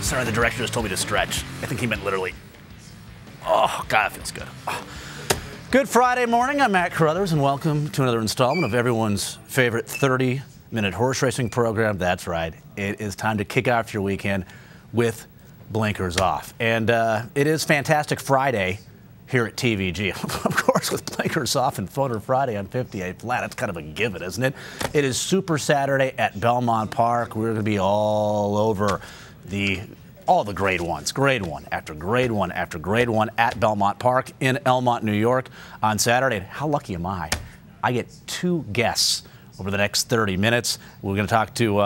Sorry, the director just told me to stretch. I think he meant literally. Oh, God, it feels good. Oh. Good Friday morning. I'm Matt Carothers, and welcome to another installment of everyone's favorite 30-minute horse racing program. That's right. It is time to kick off your weekend with Blinkers Off. And it is Fantastic Friday here at TVG. Of course, with Blinkers Off and Photo Friday on 58 Flat, that's kind of a given, isn't it? It is Super Saturday at Belmont Park. We're going to be all over all the grade ones, grade one after grade one after grade one at Belmont Park in Elmont, New York on Saturday. And how lucky am I? I get two guests over the next 30 minutes. We're going to talk to,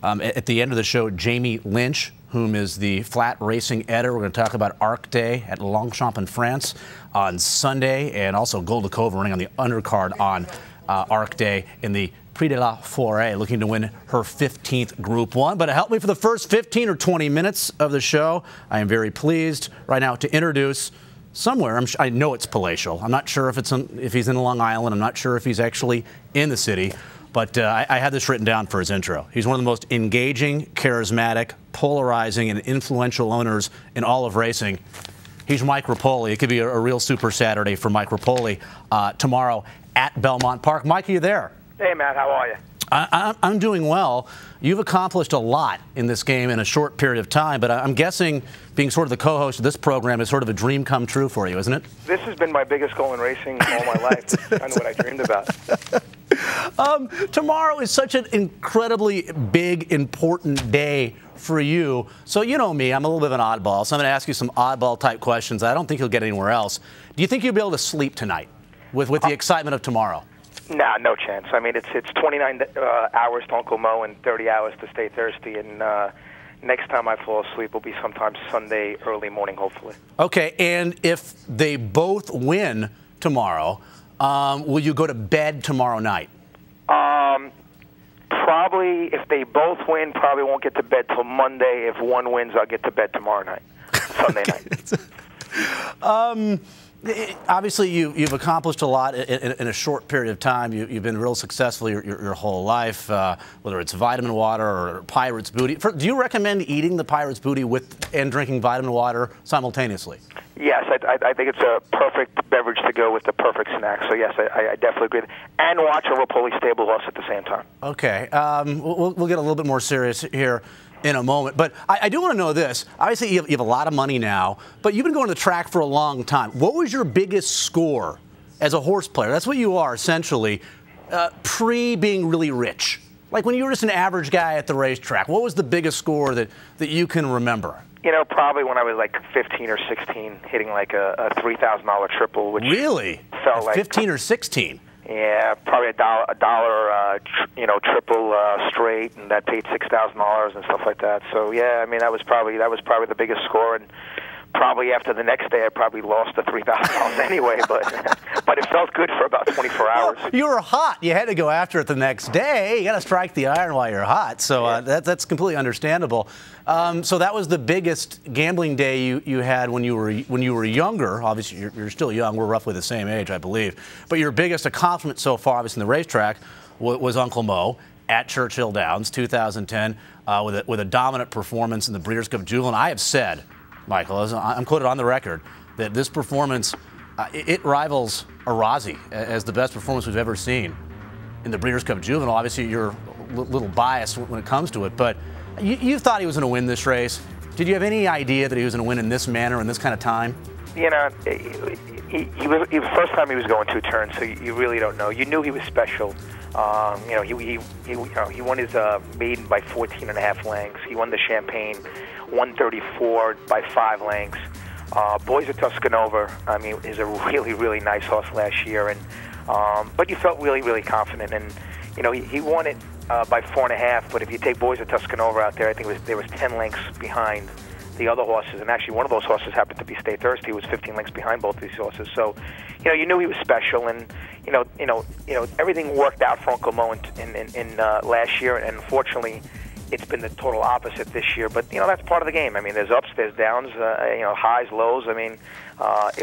at the end of the show, Jamie Lynch, whom is the flat racing editor. We're going to talk about Arc Day at Longchamp in France on Sunday, and also Golden Cove running on the undercard on Arc Day in the Prix de la Forêt, looking to win her 15th Group 1. But to help me for the first 15 or 20 minutes of the show, I am very pleased right now to introduce somewhere. I know it's palatial. I'm not sure if he's in Long Island. I'm not sure if he's actually in the city. But I had this written down for his intro. He's one of the most engaging, charismatic, polarizing, and influential owners in all of racing. He's Mike Repole. It could be a real Super Saturday for Mike Repole tomorrow at Belmont Park. Mike, are you there? Hey, Matt, how are you? I'm doing well. You've accomplished a lot in this game in a short period of time, but I'm guessing being sort of the co-host of this program is sort of a dream come true for you, isn't it? This has been my biggest goal in racing all my life. It's kind of what I dreamed about. Tomorrow is such an incredibly big, important day for you. So you know me, I'm a little bit of an oddball, so I'm going to ask you some oddball-type questions I don't think you'll get anywhere else. Do you think you'll be able to sleep tonight with the excitement of tomorrow? Nah, no chance. I mean, it's 29 hours to Uncle Mo and 30 hours to stay thirsty, and next time I fall asleep will be sometime Sunday early morning, hopefully. Okay, and if they both win tomorrow, will you go to bed tomorrow night? Probably, if they both win, probably won't get to bed till Monday. If one wins, I'll get to bed tomorrow night, Sunday night. Obviously, you've accomplished a lot in a short period of time. You've been real successful your whole life, whether it's vitamin water or Pirate's Booty. Do you recommend eating the Pirate's Booty and drinking vitamin water simultaneously? Yes, I think it's a perfect beverage to go with the perfect snack. So yes, I definitely agree. And watch a Repole stable horse at the same time. Okay, we'll get a little bit more serious here in a moment. But I do want to know this. Obviously, you have a lot of money now, but you've been going to the track for a long time. What was your biggest score as a horse player? That's what you are, essentially, pre-being really rich. Like when you were just an average guy at the racetrack, what was the biggest score that you can remember? You know, probably when I was like 15 or 16, hitting like a $3,000 triple. Which really? Felt like 15 or 16? Yeah, probably a dollar triple straight, and that paid $6,000 and stuff like that. So yeah, I mean that was probably the biggest score, and probably after the next day I probably lost the $3,000 anyway. But it felt good for about 24 hours. Well, you were hot. You had to go after it the next day. You got to strike the iron while you're hot. So yeah. That's completely understandable. So that was the biggest gambling day you had when you were younger. Obviously, you're still young. We're roughly the same age, I believe. But your biggest accomplishment so far, obviously, in the racetrack, was Uncle Mo at Churchill Downs, 2010, with a dominant performance in the Breeders' Cup Juvenile. And I have said, Michael, I'm quoted on the record, that this performance, it rivals a Rossi as the best performance we've ever seen in the Breeders' Cup Juvenile. Obviously, you're a little biased when it comes to it, but you thought he was going to win this race. Did you have any idea that he was going to win in this manner, in this kind of time? You know, he was the first time he was going 2 turns, so you really don't know. You knew he was special. You know, he won his maiden by 14.5 lengths. He won the Champagne 134 by 5 lengths. Boys of Tuscanova, I mean, is a really, really nice horse last year, and but you felt really, really confident. And you know, he won it by 4.5. But if you take Boys of Tuscanova out there, I think there was 10 lengths behind the other horses, and actually one of those horses happened to be Stay Thirsty. He was 15 lengths behind both these horses. So, you know, you knew he was special, and you know, everything worked out for Uncle Mo in last year, and unfortunately, it's been the total opposite this year. But you know, that's part of the game. I mean, there's ups, there's downs, you know, highs, lows. I mean,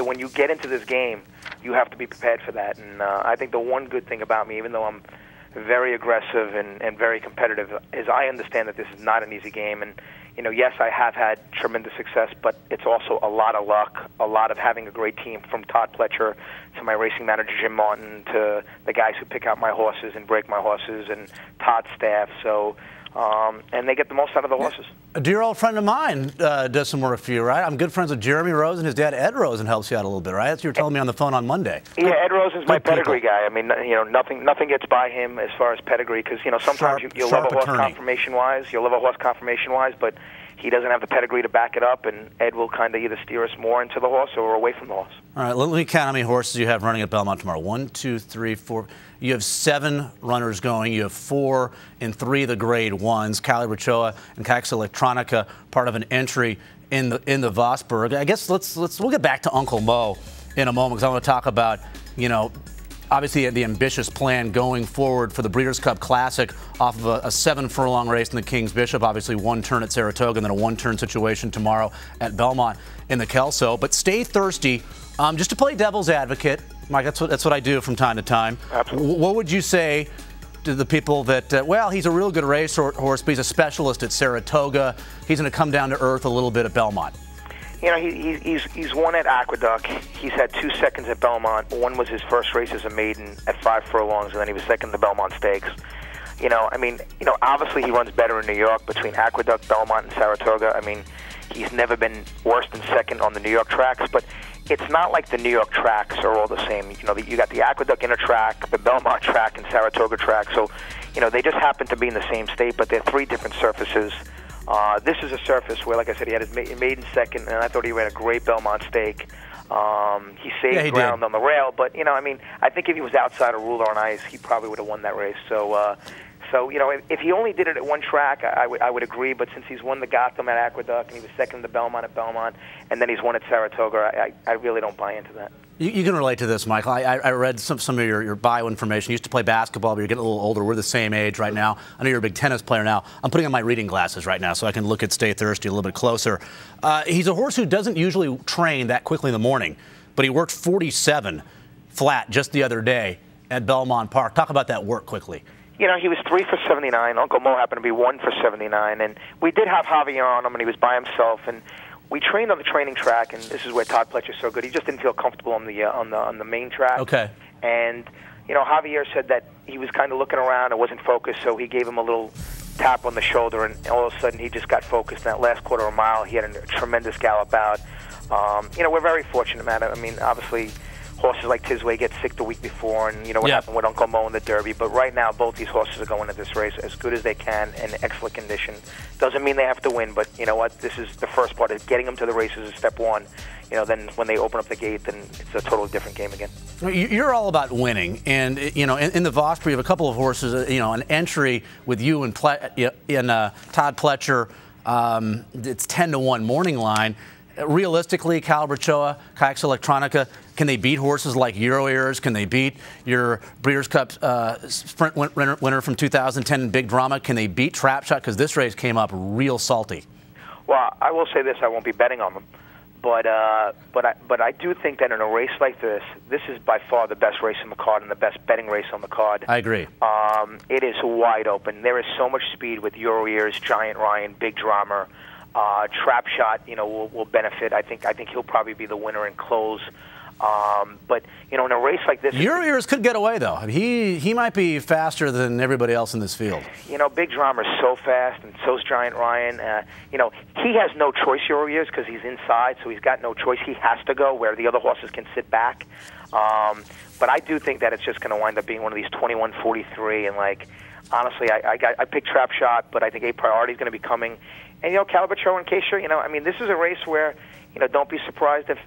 when you get into this game, you have to be prepared for that. And I think the one good thing about me, even though I'm very aggressive and very competitive, is I understand that this is not an easy game. And yes, I have had tremendous success, but it's also a lot of luck, a lot of having a great team, from Todd Pletcher to my racing manager Jim Martin to the guys who pick out my horses and break my horses and Todd's staff. So, and they get the most out of the horses. A dear old friend of mine does some work for you, right? I'm good friends with Jeremy Rosen. His dad, Ed Rosen, helps you out a little bit, right? That's what you were telling me on the phone on Monday. Yeah, Ed Rosen's my pedigree guy. I mean, nothing gets by him as far as pedigree, because sometimes you'll love a horse conformation-wise, but he doesn't have the pedigree to back it up, and Ed will kind of either steer us more into the horse or away from the horse. All right, let me count how many horses you have running at Belmont tomorrow. 1, 2, 3, 4. You have 7 runners going. You have 4 and 3 of the grade 1s. Carothers and Cax Electronica, part of an entry in the Vosburgh. I guess we'll get back to Uncle Mo in a moment, because I want to talk about, obviously the ambitious plan going forward for the Breeders' Cup Classic off of a 7-furlong race in the King's Bishop, obviously 1 turn at Saratoga and then a 1-turn situation tomorrow at Belmont in the Kelso. But stay thirsty. Just to play devil's advocate, Mike, that's what I do from time to time. Absolutely. What would you say to the people that, well, he's a real good race horse, but he's a specialist at Saratoga. He's going to come down to earth a little bit at Belmont. He's won at Aqueduct. He's had 2 seconds at Belmont. One was his first race as a maiden at 5 furlongs, and then he was second in the Belmont Stakes. Obviously he runs better in New York between Aqueduct, Belmont, and Saratoga. I mean, he's never been worse than second on the New York tracks, but it's not like the New York tracks are all the same. You got the Aqueduct inner track, the Belmont track, and Saratoga track. So, they just happen to be in the same state, but they're 3 different surfaces. This is a surface where, like I said, he had his maiden second, and I thought he ran a great Belmont stake. He saved ground on the rail, but, I think if he was outside a ruler on ice, he probably would have won that race. So, if he only did it at one track, I would agree. But since he's won the Gotham at Aqueduct, and he was second in the Belmont at Belmont, and then he's won at Saratoga, I really don't buy into that. You can relate to this, Michael. I read some of your bio information. You used to play basketball, but you're getting a little older. We're the same age right now. I know you're a big tennis player now. I'm putting on my reading glasses right now so I can look at Stay Thirsty a little bit closer. He's a horse who doesn't usually train that quickly in the morning, but he worked 47 flat just the other day at Belmont Park. Talk about that work quickly. He was 3 for 79. Uncle Mo happened to be 1 for 79, and we did have Javier on him, and he was by himself, and we trained on the training track, and this is where Todd Pletcher's so good. He just didn't feel comfortable on the main track. Okay. And Javier said that he was kind of looking around and wasn't focused, so he gave him a little tap on the shoulder, and all of a sudden he just got focused. In that last quarter of a mile, he had a tremendous gallop out. We're very fortunate, man. I mean, obviously, horses like Tisway get sick the week before, and what happened with Uncle Mo in the Derby. But right now, both these horses are going into this race as good as they can in excellent condition. Doesn't mean they have to win, but you know what? This is the first part. Getting them to the races is step 1. Then when they open up the gate, then it's a totally different game again. You're all about winning, and in the Vosburgh, you have a couple of horses. An entry with you and Todd Pletcher. It's 10-1 morning line. Realistically, Calabrachoa, Cax Electronica, can they beat horses like Euro Ears? Can they beat your Breeders' Cup Sprint winner from 2010, Big Drama? Can they beat Trap Shot? Because this race came up real salty. Well, I will say this: I won't be betting on them, but I do think that in a race like this is by far the best race on the card and the best betting race on the card. I agree. It is wide open. There is so much speed with Euro Ears, Giant Ryan, Big Drama. Trap Shot, will benefit. I think he'll probably be the winner and close. But in a race like this, Euro Ears could get away though. He might be faster than everybody else in this field. Big Drama is so fast, and so's Giant Ryan. He has no choice, Euro Ears, because he's inside, so he's got no choice. He has to go where the other horses can sit back. But I do think that it's just going to wind up being one of these 21-43, and honestly, I picked Trap Shot, but I think A Priority is going to be coming. And Calabrachoa and Keisha, this is a race where don't be surprised if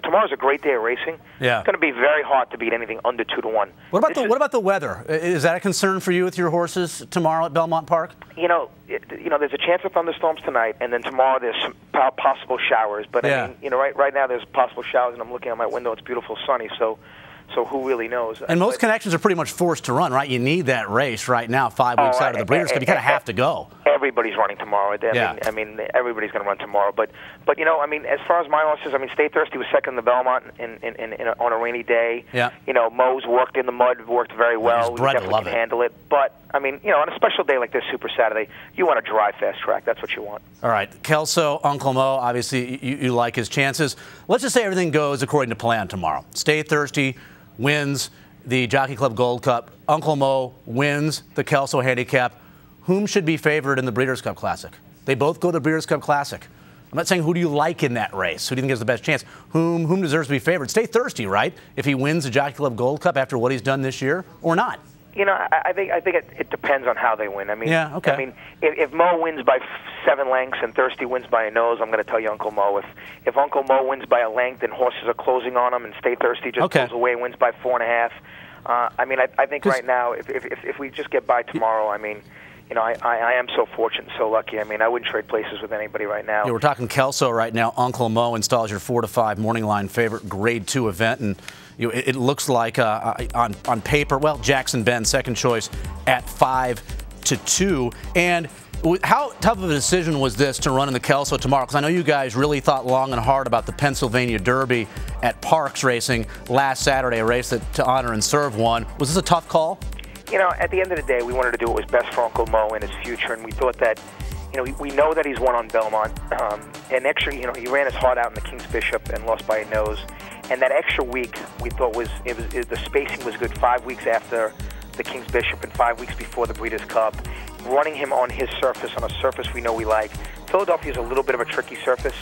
tomorrow's a great day of racing. Yeah. It's going to be very hard to beat anything under 2-1. What about the weather? Is that a concern for you with your horses tomorrow at Belmont Park? There's a chance of thunderstorms tonight, and then tomorrow there's some possible showers. But yeah. Right now there's possible showers, and I'm looking out my window. It's beautiful, sunny. So who really knows? And most connections are pretty much forced to run, right? You need that race right now, 5 weeks out of the Breeders' Cup. You kind of have to go. Everybody's running tomorrow. I mean, everybody's going to run tomorrow. But as far as my horses, Stay Thirsty was second in the Belmont on a rainy day. Yeah. Mo's worked in the mud, worked very well. He's bred We definitely can handle it. But I mean, you know, on a special day like this, Super Saturday, you want to drive fast track. That's what you want. All right, Kelso, Uncle Mo, obviously you like his chances. Let's just say everything goes according to plan tomorrow. Stay Thirsty wins the Jockey Club Gold Cup. Uncle Mo wins the Kelso handicap. Whom should be favored in the Breeders' Cup Classic? They both go to the Breeders' Cup Classic. I'm not saying who do you like in that race. Who do you think has the best chance? Whom deserves to be favored? Stay Thirsty, right? If he wins the Jockey Club Gold Cup after what he's done this year, or not? You know, I think it depends on how they win. I mean, yeah, okay. I mean, if Mo wins by 7 lengths and Thirsty wins by a nose, I'm going to tell you Uncle Mo. If Uncle Mo wins by a length and horses are closing on him and Stay Thirsty just pulls away and wins by 4.5, I mean, I think right now, if we just get by tomorrow, I mean, you know, I am so fortunate and so lucky. I mean, I wouldn't trade places with anybody right now. Yeah, we're talking Kelso right now. Uncle Mo installs your 4-5 morning line favorite Grade 2 event, and you know, it looks like on paper, well, Jackson Ben second choice at 5-2. And how tough of a decision was this to run in the Kelso tomorrow? Because I know you guys really thought long and hard about the Pennsylvania Derby at Parks Racing last Saturday, a race that to honor and serve won. Was this a tough call? You know, at the end of the day, we wanted to do what was best for Uncle Mo and his future, and we thought that, you know, we know that he's won on Belmont, and extra, you know, he ran his heart out in the King's Bishop and lost by a nose, and that extra week we thought the spacing was good. 5 weeks after the King's Bishop and 5 weeks before the Breeders' Cup, running him on his surface, on a surface we know we like. Philadelphia is a little bit of a tricky surface.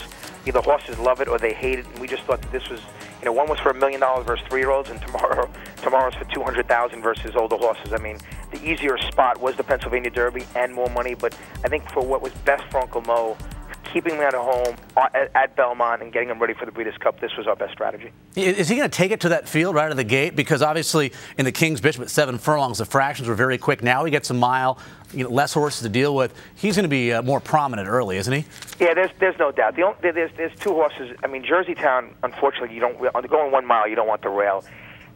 Either horses love it or they hate it, and we just thought that this was, you know, one was for $1 million versus 3-year-olds, and tomorrow's for $200,000 versus older horses. I mean, the easier spot was the Pennsylvania Derby and more money, but I think for what was best for Uncle Mo, keeping him at home at Belmont and getting him ready for the Breeders' Cup, this was our best strategy. Is he going to take it to that field right out of the gate? Because obviously in the King's Bishop at 7 furlongs, the fractions were very quick. Now he gets a mile, you know, less horses to deal with. He's going to be more prominent early, isn't he? Yeah, there's no doubt. There's 2 horses. I mean, Jerseytown, unfortunately, you don't going 1 mile. You don't want the rail.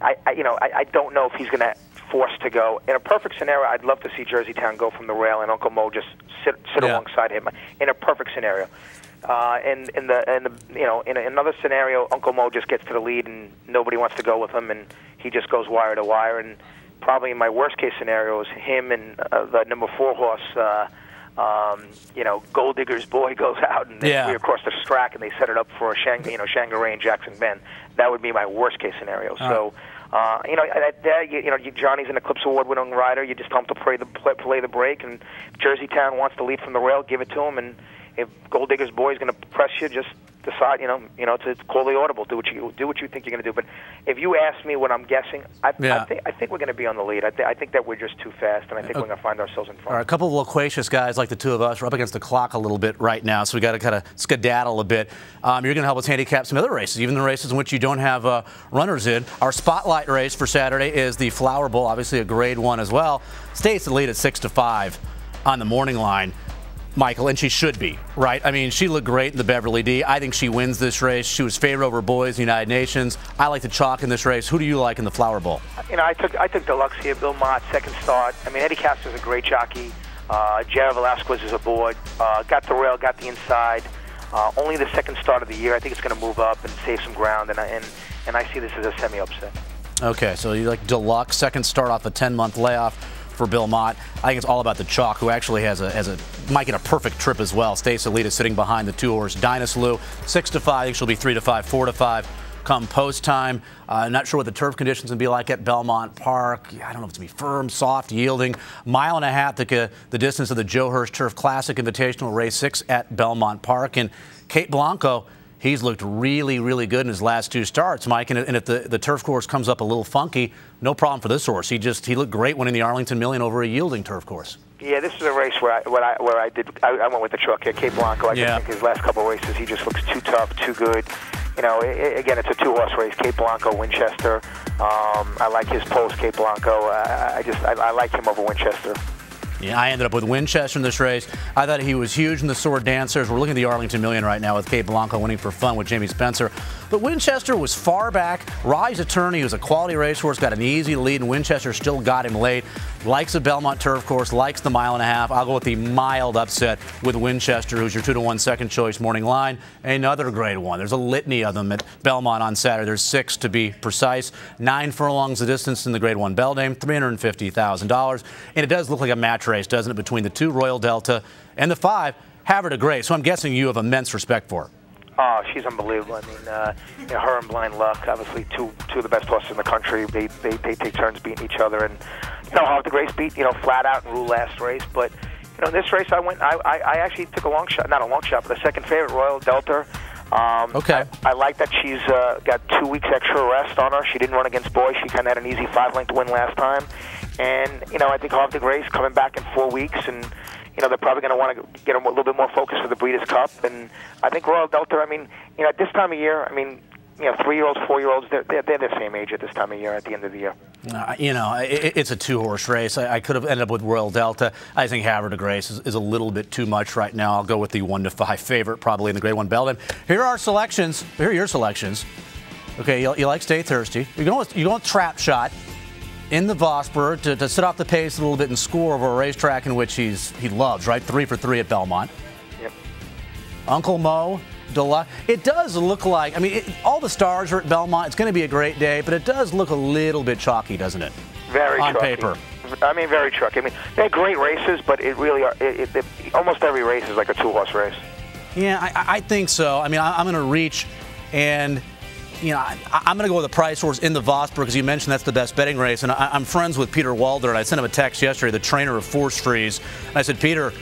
I don't know if he's going to force to go. In a perfect scenario, I'd love to see Jerseytown go from the rail and Uncle Mo just sit alongside him. In a perfect scenario, in another scenario, Uncle Mo just gets to the lead and nobody wants to go with him, and he just goes wire to wire. And probably my worst case scenario is him and the number 4 horse. Gold Digger's Boy goes out and they flee across the track and they set it up for a Shanghai and Jackson Ben. That would be my worst case scenario. So. Johnny's an Eclipse Award-winning rider. You just tell him to play the break, and if Jerseytown wants to lead from the rail, give it to him. And if Gold Digger's Boy is going to press you, just decide, to call the audible. Do what you think you're going to do. But if you ask me what I'm guessing, I think we're going to be on the lead. I think that we're just too fast, and I think we're going to find ourselves in front. All right, a couple of loquacious guys like the two of us. We're up against the clock a little bit right now, so we got to kind of skedaddle a bit. You're going to help us handicap some other races, even the races in which you don't have runners in. Our spotlight race for Saturday is the Flower Bowl, obviously a Grade 1 as well. Stays the lead at 6-5 on the morning line. Michael, and she should be, right? I mean, she looked great in the Beverly D. I think she wins this race. She was favored over Boys United Nations. I like the chalk in this race. Who do you like in the Flower Bowl? I took Deluxe here. Bill Mott, second start. I mean, Eddie Castor's a great jockey. Jared Velasquez is aboard. Got the rail, got the inside. Only the second start of the year. I think it's going to move up and save some ground, and I see this as a semi-upset. Okay, so you like Deluxe, second start off a 10-month layoff for Bill Mott. I think it's all about the chalk, who actually might get a perfect trip as well. Stacy Alita sitting behind the 2-horse Dynasloo. 6-5. I think she'll be 3-5, 4-5 come post time. Not sure what the turf conditions will be like at Belmont Park. I don't know if it's going to be firm, soft, yielding. 1.5 the distance of the Joe Hirsch Turf Classic Invitational Race 6 at Belmont Park. And Kate Blanco, he's looked really, really good in his last 2 starts, Mike. And if the turf course comes up a little funky, no problem for this horse. He looked great winning the Arlington Million over a yielding turf course. Yeah, this is a race where I went with the chalk here. Kate Blanco, I just think his last couple of races, he just looks too tough, too good. Again, it's a 2-horse race. Kate Blanco, Winchester. I like his post, Kate Blanco. I like him over Winchester. Yeah, I ended up with Winchester in this race. I thought he was huge in the Sword Dancers. We're looking at the Arlington Million right now with Kate Blanco winning for fun with Jamie Spencer. But Winchester was far back. Rise Attorney, who's a quality racehorse, got an easy lead, and Winchester still got him late. Likes the Belmont turf course, likes the 1.5 miles. I'll go with the mild upset with Winchester, who's your 2-to-1 second choice morning line. Another grade one. There's a litany of them at Belmont on Saturday. There's 6 to be precise. 9 furlongs the distance in the grade 1 Beldame, $350,000. And it does look like a match race, doesn't it, between the 2 Royal Delta and the 5 Havre de Grace. So I'm guessing you have immense respect for her. Oh, she's unbelievable. I mean, her and Blind Luck, obviously two of the best horses in the country. They take turns beating each other, and Havre de Grace beat flat out and ruled last race. But in this race, I actually took a long shot, not a long shot, but a second favorite, Royal Delta. Okay. I like that she's got 2 weeks extra rest on her. She didn't run against Boy. She kind of had an easy 5-length win last time, and I think Havre de Grace coming back in 4 weeks and. They're probably going to want to get them a little bit more focused for the Breeders' Cup. And I think Royal Delta, at this time of year, 3-year-olds, 4-year-olds, they're the same age at this time of year at the end of the year. It's a 2-horse race. I could have ended up with Royal Delta. I think Havre de Grace is a little bit too much right now. I'll go with the 1-to-5 favorite, probably in the grade 1 Beldame. Here are our selections. Here are your selections. Okay, you like Stay Thirsty. You're going with Trap Shot in the Vosburgh to sit off the pace a little bit and score over a racetrack in which he loves, right? 3 for 3 at Belmont. Yep. Uncle Mo, DELUXE. It does look like, all the stars are at Belmont. It's going to be a great day, but it does look a little bit chalky, doesn't it? Very on chalky. Paper. Very chalky. They're great races, but it really are. Almost every race is like a 2-horse race. Yeah, I think so. I'm going to reach and. I'm going to go with the price horse in the Vosburgh because you mentioned that's the best betting race. And I'm friends with Peter Walder, and I sent him a text yesterday, the trainer of Force Freeze. And I said, Peter,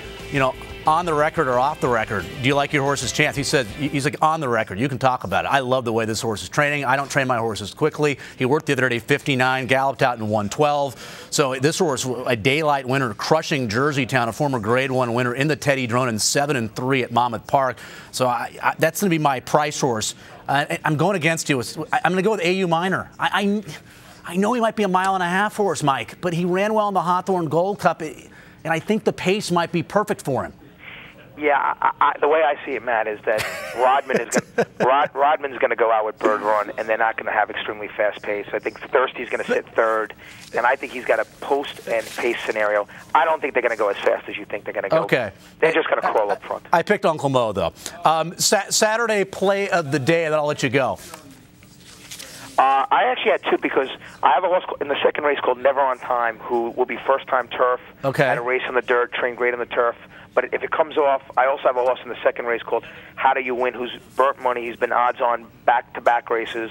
on the record or off the record, do you like your horse's chance? He said, he's like, on the record, you can talk about it. I love the way this horse is training. I don't train my horses quickly. He worked the other day 59, galloped out in 112. So this horse, a daylight winner, crushing Jerseytown, a former grade 1 winner in the Teddy Dronin, 7-3 at Monmouth Park. So that's going to be my price horse. I'm going against you. I'm going to go with AU Minor. I know he might be a 1.5 mile horse, Mike, but he ran well in the Hawthorne Gold Cup, and I think the pace might be perfect for him. Yeah, the way I see it, Matt, is that Rodman's going to go out with Bird Run, and they're not going to have extremely fast pace. I think Thirsty's going to sit third, and I think he's got a post and pace scenario. I don't think they're going to go as fast as you think they're going to go. Okay. They're just going to crawl up front. I picked Uncle Mo, though. Saturday play of the day, and then I'll let you go. I actually had 2 because I have a horse in the second race called Never on Time, who will be first-time turf. Okay. Had a race on the dirt, trained great on the turf. But if it comes off, I also have a horse in the second race called How Do You Win, who's burnt money. He's been odds on back-to-back races,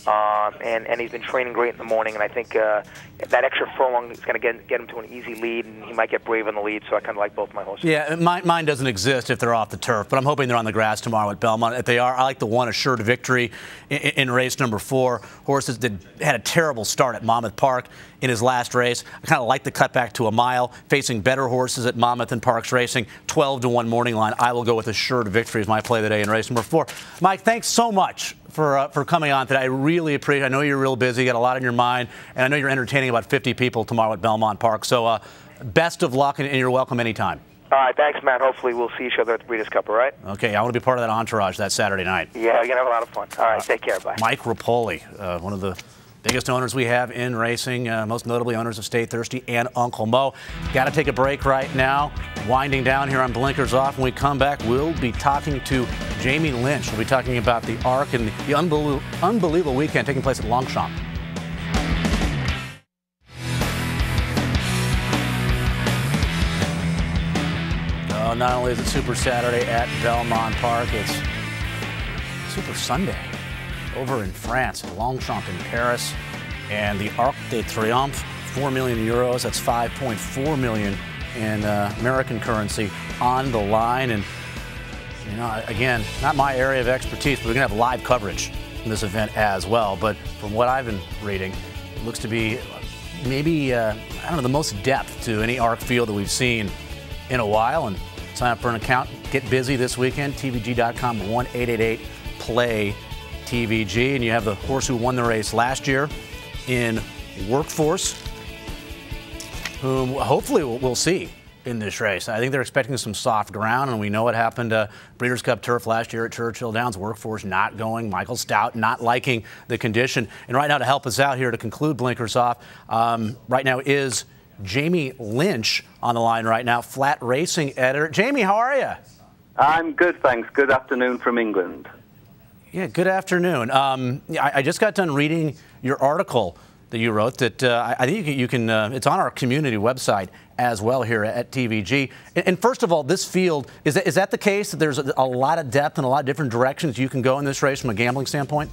and he's been training great in the morning. And I think that extra furlong is going to get him to an easy lead, and he might get brave on the lead. So I kind of like both my horses. Yeah, mine doesn't exist if they're off the turf, but I'm hoping they're on the grass tomorrow at Belmont. If they are, I like the one assured victory in race number 4. Horses that had a terrible start at Monmouth Park in his last race. I kind of like the cutback to a mile, facing better horses at Monmouth and Parks Racing. 12-to-1 morning line. I will go with assured victory as my play of the day in race number 4. Mike, thanks so much for coming on today. I really appreciate it. I know you're real busy. You got a lot on your mind, and I know you're entertaining about 50 people tomorrow at Belmont Park. So best of luck, and you're welcome anytime. All right, thanks, Matt. Hopefully we'll see each other at the Breeders' Cup, all right? Okay, I want to be part of that entourage that Saturday night. Yeah, we're going to have a lot of fun. All right, take care. Bye. Mike Repole, one of the biggest owners we have in racing, most notably owners of Stay Thirsty and Uncle Mo. Got to take a break right now. Winding down here on Blinkers Off. When we come back, we'll be talking to Jamie Lynch. We'll be talking about the Arc and the unbelievable weekend taking place at Longchamp. Not only is it Super Saturday at Belmont Park, it's Super Sunday over in France, at Longchamp in Paris, and the Arc de Triomphe, 4 million euros, that's 5.4 million in American currency on the line. And, again, not my area of expertise, but we're going to have live coverage in this event as well. But from what I've been reading, it looks to be maybe, the most depth to any Arc field that we've seen in a while. And sign up for an account. Get busy this weekend. TVG.com, 1-888-PLAY-TVG. And you have the horse who won the race last year in Workforce, whom hopefully we'll see in this race. I think they're expecting some soft ground, and we know what happened to Breeders' Cup Turf last year at Churchill Downs. Workforce not going, Michael Stout not liking the condition. And right now, to help us out here to conclude Blinkers Off, right now is Jamie Lynch on the line right now, Flat Racing editor. Jamie, how are you? I'm good, thanks. Good afternoon from England. Yeah, good afternoon. I just got done reading your article that you wrote that I think you can it's on our community website as well here at TVG. And first of all, this field, is that the case that there's a lot of depth and a lot of different directions you can go in this race from a gambling standpoint?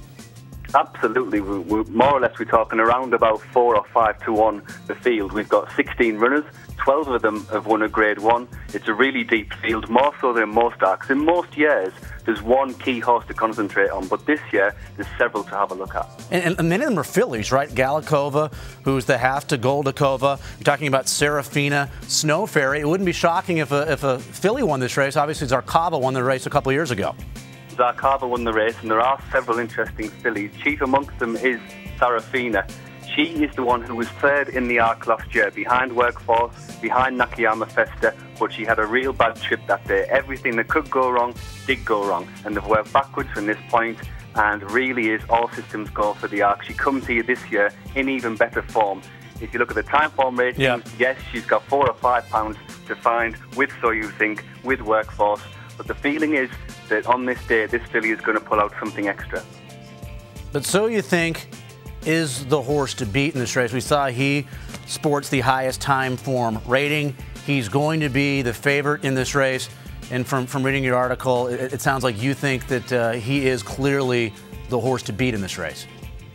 Absolutely. We're more or less, we're talking around about 4 or 5 to 1 the field. We've got 16 runners. 12 of them have won a Grade 1. It's a really deep field, more so than most arcs. In most years, there's one key horse to concentrate on, but this year, there's several to have a look at. And many of them are fillies, right? Galikova, who's the half to Goldikova. You're talking about Serafina, Snow Fairy. It wouldn't be shocking if a filly won this race. Obviously, Zarkava won the race a couple of years ago. Zarkava won the race, and there are several interesting fillies. Chief amongst them is Serafina. She is the one who was third in the Arc last year, behind Workforce, behind Nakayama Festa, but she had a real bad trip that day. Everything that could go wrong did go wrong, and they've worked backwards from this point, and really is all systems go for the Arc. She comes here this year in even better form. If you look at the Timeform ratings, yes, she's got 4 or 5 pounds to find with So You Think, with Workforce, but the feeling is that on this day, this filly is going to pull out something extra. But So You Think is the horse to beat in this race. We saw he sports the highest Timeform rating. He's going to be the favorite in this race. And from reading your article, it sounds like you think that he is clearly the horse to beat in this race.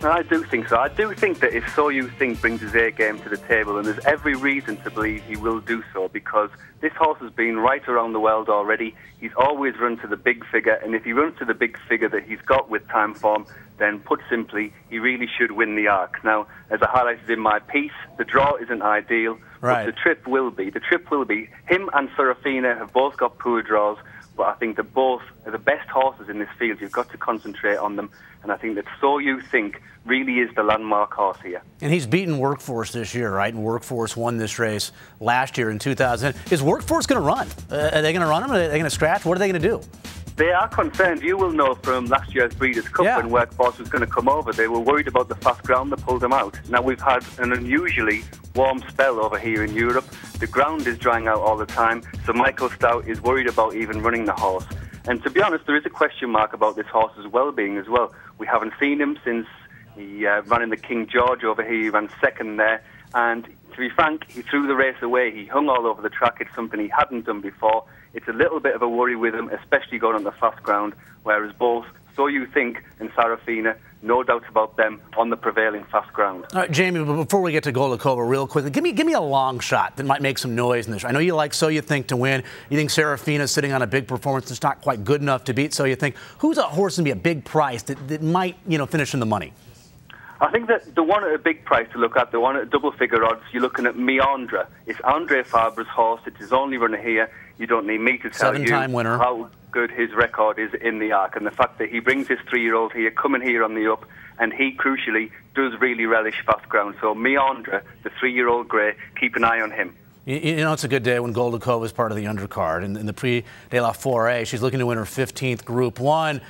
I do think so. I do think that if So You Think brings his A game to the table, and there's every reason to believe he will do so, because this horse has been right around the world already. He's always run to the big figure, and if he runs to the big figure that he's got with Timeform, then put simply, he really should win the Arc. Now, as I highlighted in my piece, the draw isn't ideal, but the trip will be. The trip will be. Him and Serafina have both got poor draws, but I think that both are the best horses in this field. You've got to concentrate on them, and I think that So You Think really is the landmark horse here. And he's beaten Workforce this year, right? And Workforce won this race last year in 2000. Is Workforce going to run? Are they going to run him? Are they going to scratch? What are they going to do? They are concerned. You will know from last year's Breeders' Cup when Workforce was going to come over. They were worried about the fast ground that pulled them out. Now we've had an unusually warm spell over here in Europe. The ground is drying out all the time, so Michael Stout is worried about even running the horse. And to be honest, there is a question mark about this horse's well-being as well. We haven't seen him since he ran in the King George over here. He ran second there. And to be frank, he threw the race away. He hung all over the track. It's something he hadn't done before. It's a little bit of a worry with him, especially going on the fast ground, whereas both So You Think and Serafina, no doubt about them on the prevailing fast ground. All right, Jamie, before we get to Goldikova real quickly, give me a long shot that might make some noise in this. I know you like So You Think to win. You think Serafina's sitting on a big performance that's not quite good enough to beat So You Think. Who's a horse going to be a big price that might, finish in the money? I think that the one at a big price to look at, the one at double-figure odds, you're looking at Meandra. It's Andre Fabre's horse. It's his only runner here. You don't need me to tell you winner. How good his record is in the Arc, and the fact that he brings his 3-year-old here, coming here on the up, and he, crucially, does really relish fast ground. So Meandra, the 3-year-old grey, keep an eye on him. You know, it's a good day when Goldikova is part of the undercard. In the Prix de la Forêt, she's looking to win her 15th Group 1.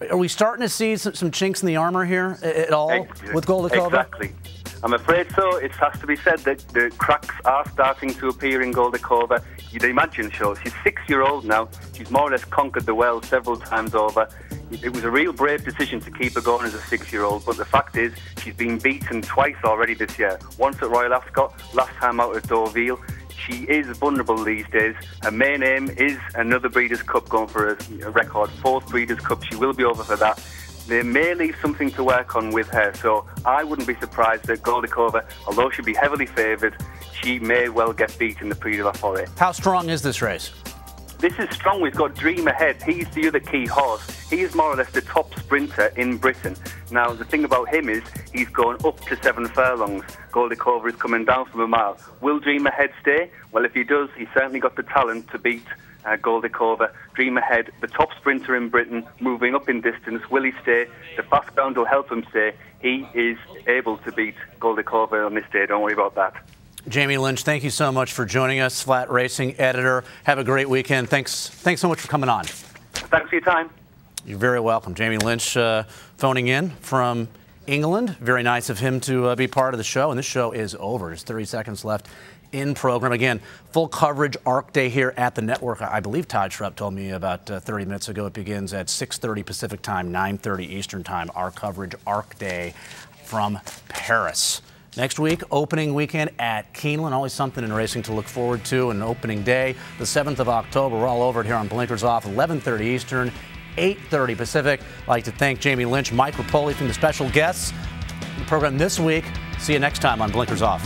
Are we starting to see some chinks in the armor here at all with Goldikova? Exactly. I'm afraid so. It has to be said that the cracks are starting to appear in Goldikova. You'd imagine so. She's 6-year-old now. She's more or less conquered the well several times over. It was a real brave decision to keep her going as a 6-year-old, but the fact is she's been beaten twice already this year. Once at Royal Ascot, last time out at Deauville. She is vulnerable these days. Her main aim is another Breeders' Cup, going for a record 4th Breeders' Cup. She will be over for that. They may leave something to work on with her, so I wouldn't be surprised that Goldikova, although she'll be heavily favoured, she may well get beat in the Prix de la Forêt. How strong is this race? This is strong. We've got Dream Ahead. He's the other key horse. He is more or less the top sprinter in Britain. Now, the thing about him is he's going up to 7 furlongs. Goldikova is coming down from a mile. Will Dream Ahead stay? Well, if he does, he's certainly got the talent to beat Goldikova. Dream Ahead, the top sprinter in Britain, moving up in distance. Will he stay? The fast ground will help him stay. He is able to beat Goldikova on this day. Don't worry about that. Jamie Lynch, thank you so much for joining us, Flat Racing editor. Have a great weekend. Thanks so much for coming on. Thanks for your time. You're very welcome. Jamie Lynch phoning in from England. Very nice of him to be part of the show. And this show is over. There's 30 seconds left in program. Again, full coverage ARC Day here at the network. I believe Todd Schrupp told me about 30 minutes ago. It begins at 6:30 Pacific time, 9:30 Eastern time. Our coverage ARC Day from Paris. Next week, opening weekend at Keeneland. Always something in racing to look forward to. And opening day, the 7th of October. We're all over it here on Blinkers Off, 11:30 Eastern, 8:30 Pacific. I'd like to thank Jamie Lynch, Mike Repole from the special guests in the program this week. See you next time on Blinkers Off.